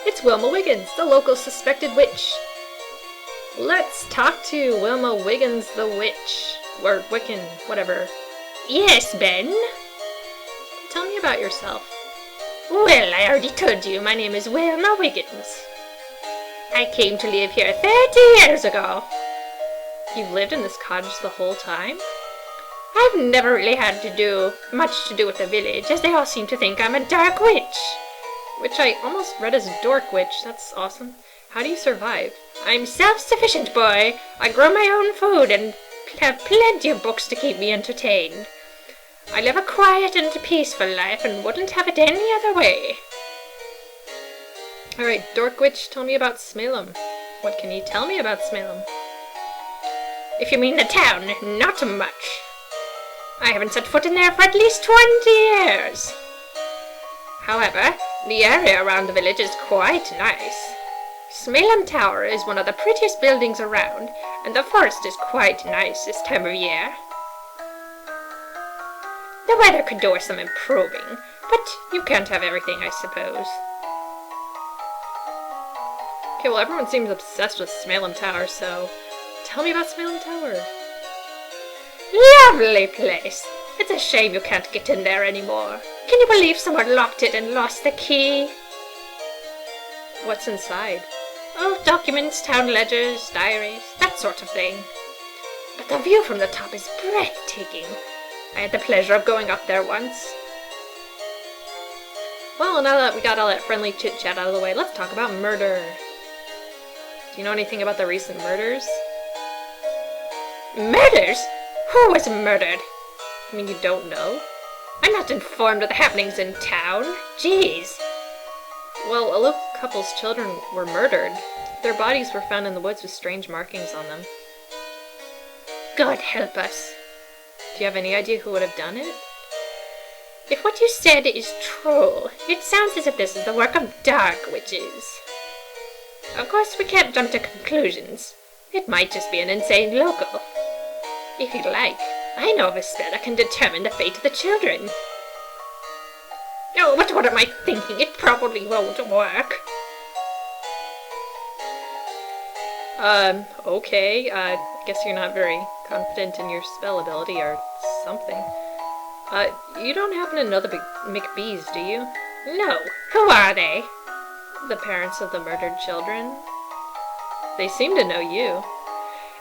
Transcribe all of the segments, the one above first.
It's Wilma Wiggens, the local suspected witch. Let's talk to Wilma Wiggens the witch. Or Wiccan, whatever. Yes, Ben? Tell me about yourself. Well, I already told you my name is Wilma Wiggens. I came to live here 30 years ago. You've lived in this cottage the whole time? I've never really had much to do with the village, as they all seem to think I'm a dark witch. Which I almost read as dork witch. That's awesome. How do you survive? I'm self-sufficient, boy. I grow my own food and have plenty of books to keep me entertained. I live a quiet and peaceful life and wouldn't have it any other way. Alright, dork witch, tell me about Smalem. What can you tell me about Smalem? If you mean the town, not much. I haven't set foot in there for at least 20 years. However, the area around the village is quite nice. Smalem Tower is one of the prettiest buildings around, and the forest is quite nice this time of year. The weather could do with some improving, but you can't have everything, I suppose. Okay, well, everyone seems obsessed with Smalem Tower, so tell me about Smalem Tower. Lovely place. It's a shame you can't get in there anymore. Can you believe someone locked it and lost the key? What's inside? Oh, documents, town ledgers, diaries, that sort of thing. But the view from the top is breathtaking. I had the pleasure of going up there once. Well, now that we got all that friendly chit-chat out of the way, let's talk about murder. Do you know anything about the recent murders? Murders? Who was murdered? I mean, you don't know? I'm not informed of the happenings in town. Jeez. Well, a local couple's children were murdered. Their bodies were found in the woods with strange markings on them. God help us. Do you have any idea who would have done it? If what you said is true, it sounds as if this is the work of dark witches. Of course, we can't jump to conclusions. It might just be an insane local. If you'd like, I know of a spell that can determine the fate of the children. Oh, but what am I thinking? It probably won't work. Okay. Guess you're not very confident in your spell ability or something. You don't happen to know the McBees, do you? No. Who are they? The parents of the murdered children. They seem to know you.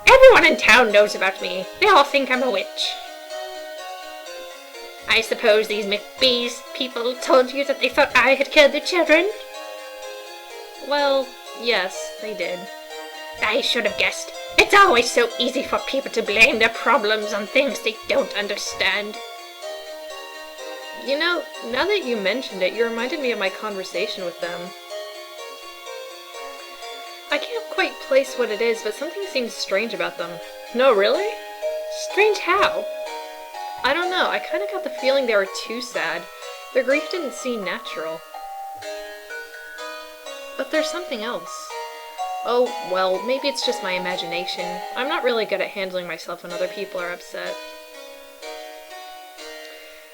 Everyone in town knows about me. They all think I'm a witch. I suppose these McBees people told you that they thought I had killed their children? Well, yes, they did. I should have guessed. It's always so easy for people to blame their problems on things they don't understand. You know, now that you mentioned it, you reminded me of my conversation with them. I can't quite place what it is, but something seems strange about them. No, really? Strange how? I don't know, I kind of got the feeling they were too sad. Their grief didn't seem natural. But there's something else. Oh, well, maybe it's just my imagination. I'm not really good at handling myself when other people are upset.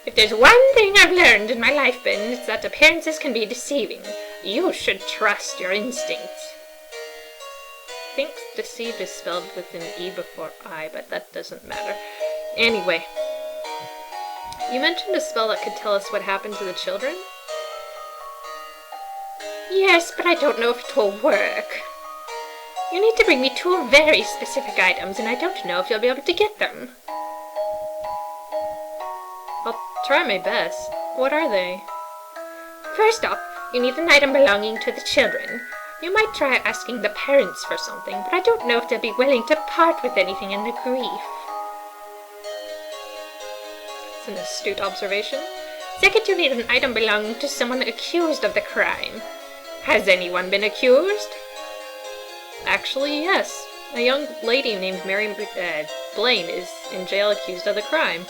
If there's one thing I've learned in my life, Ben, it's that appearances can be deceiving. You should trust your instincts. I think deceived is spelled with an E before I, but that doesn't matter. Anyway, you mentioned a spell that could tell us what happened to the children? Yes, but I don't know if it will work. You need to bring me 2 very specific items, and I don't know if you'll be able to get them. I'll try my best. What are they? First off, you need an item belonging to the children. You might try asking the parents for something, but I don't know if they'll be willing to part with anything in the grief. It's an astute observation. Second, you need an item belonging to someone accused of the crime. Has anyone been accused? Actually, yes. A young lady named Mary Blaine is in jail accused of the crime.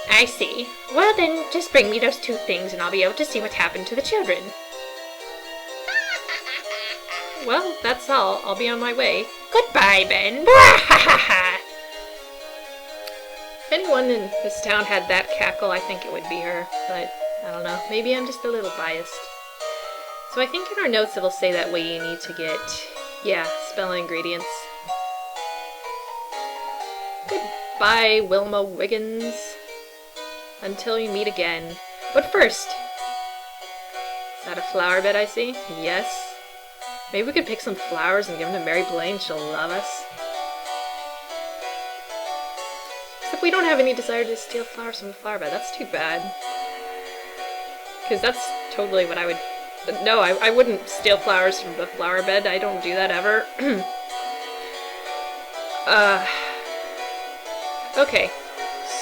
I see. Well then, just bring me those 2 things and I'll be able to see what happened to the children. Well, that's all. I'll be on my way. Goodbye, Ben. If anyone in this town had that cackle, I think it would be her. But, I don't know. Maybe I'm just a little biased. So I think in our notes it'll say that way you need to get, yeah, spell ingredients. Goodbye, Wilma Wiggens. Until we meet again. But first, is that a flower bed I see? Yes. Maybe we could pick some flowers and give them to Mary Blaine. She'll love us. Except we don't have any desire to steal flowers from the flower bed. That's too bad. Because that's totally what I would... No, I wouldn't steal flowers from the flower bed. I don't do that ever. Okay.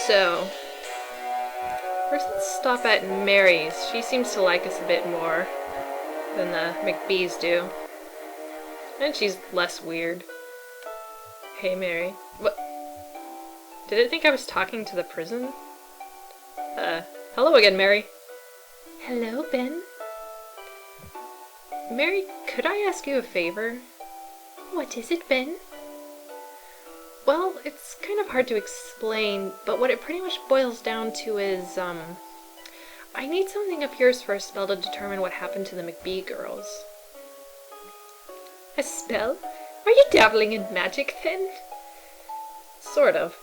So... first let's stop at Mary's. She seems to like us a bit more than the McBees do. And she's less weird. Hey, Mary. What? Did it think I was talking to the prison? Hello again, Mary. Hello, Ben. Mary, could I ask you a favor? What is it, Ben? Well, it's kind of hard to explain, but what it pretty much boils down to is, I need something of yours for a spell to determine what happened to the McBee girls. A spell? Are you dabbling in magic, then? Sort of.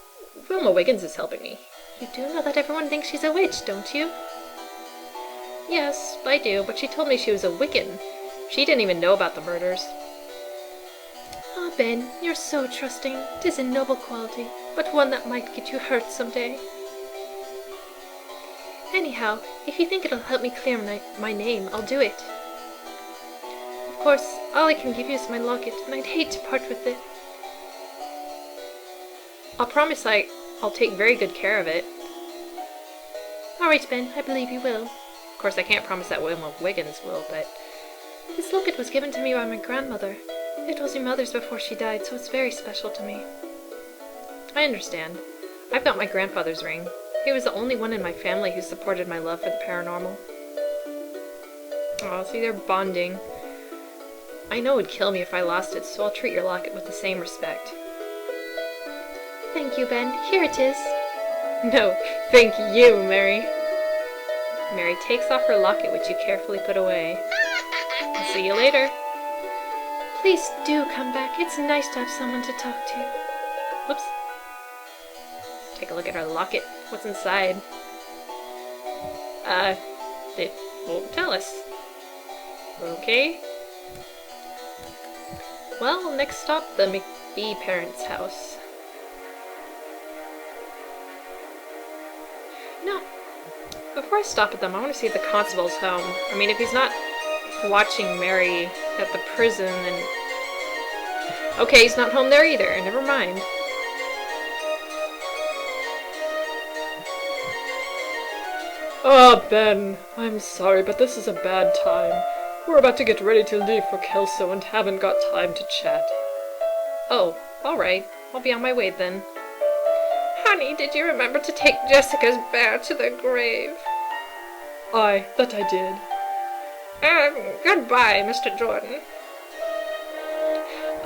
Wilma Wiggens is helping me. You do know that everyone thinks she's a witch, don't you? Yes, I do, but she told me she was a Wiccan. She didn't even know about the murders. Ah, Ben, you're so trusting. 'Tis a noble quality, but one that might get you hurt someday. Anyhow, if you think it'll help me clear my name, I'll do it. Of course, all I can give you is my locket, and I'd hate to part with it. I'll promise I'll take very good care of it. Alright, Ben, I believe you will. Of course, I can't promise that Wilma Wiggens will, but... This locket was given to me by my grandmother. It was your mother's before she died, so it's very special to me. I understand. I've got my grandfather's ring. He was the only one in my family who supported my love for the paranormal. Oh, see, they're bonding. I know it would kill me if I lost it, so I'll treat your locket with the same respect. Thank you, Ben. Here it is. No, thank you, Mary. Mary takes off her locket, which you carefully put away. I'll see you later. Please do come back. It's nice to have someone to talk to. Whoops. Take a look at her locket. What's inside? It won't tell us. Okay. Well, next stop, the McBee parents' house. No. Before I stop at them, I want to see if the constable's home. I mean, if he's not watching Mary at the prison, then... Okay, he's not home there either. Never mind. Ben, I'm sorry, but this is a bad time. We're about to get ready to leave for Kelso and haven't got time to chat. Oh, alright. I'll be on my way then. Honey, did you remember to take Jessica's bear to the grave? Aye, that I did. Goodbye, Mr. Jordan.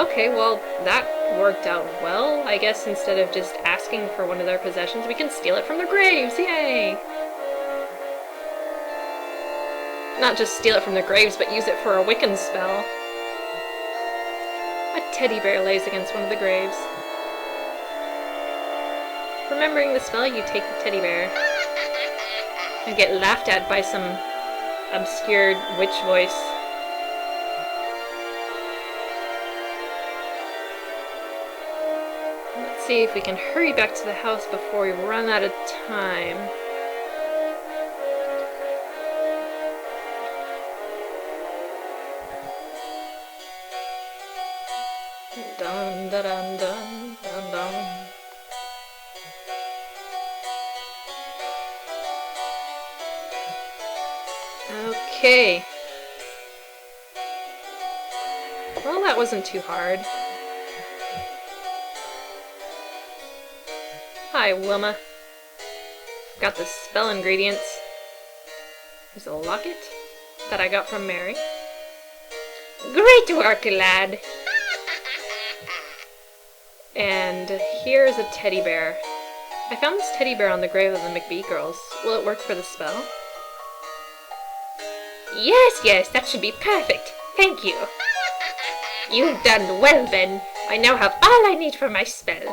Okay, well, that worked out well. I guess instead of just asking for one of their possessions, we can steal it from their graves. Yay! Not just steal it from their graves, but use it for a Wiccan spell. A teddy bear lays against one of the graves. Remembering the spell, you take the teddy bear and get laughed at by some obscured witch voice. Let's see if we can hurry back to the house before we run out of time. Dun dun dun dun dun dun. Okay. Well, that wasn't too hard. Hi, Wilma. Got the spell ingredients. There's a locket that I got from Mary. Great work, lad. And here's a teddy bear. I found this teddy bear on the grave of the McBee girls. Will it work for the spell? Yes, that should be perfect. Thank you. You've done well, Ben. I now have all I need for my spell.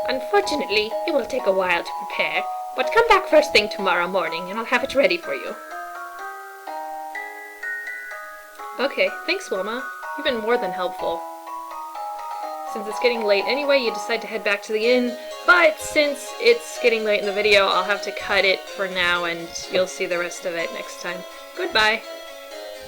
Unfortunately, it will take a while to prepare, but come back first thing tomorrow morning and I'll have it ready for you. Okay, thanks, Wilma. You've been more than helpful. Since it's getting late anyway, you decide to head back to the inn, but since it's getting late in the video, I'll have to cut it for now and you'll see the rest of it next time. Goodbye!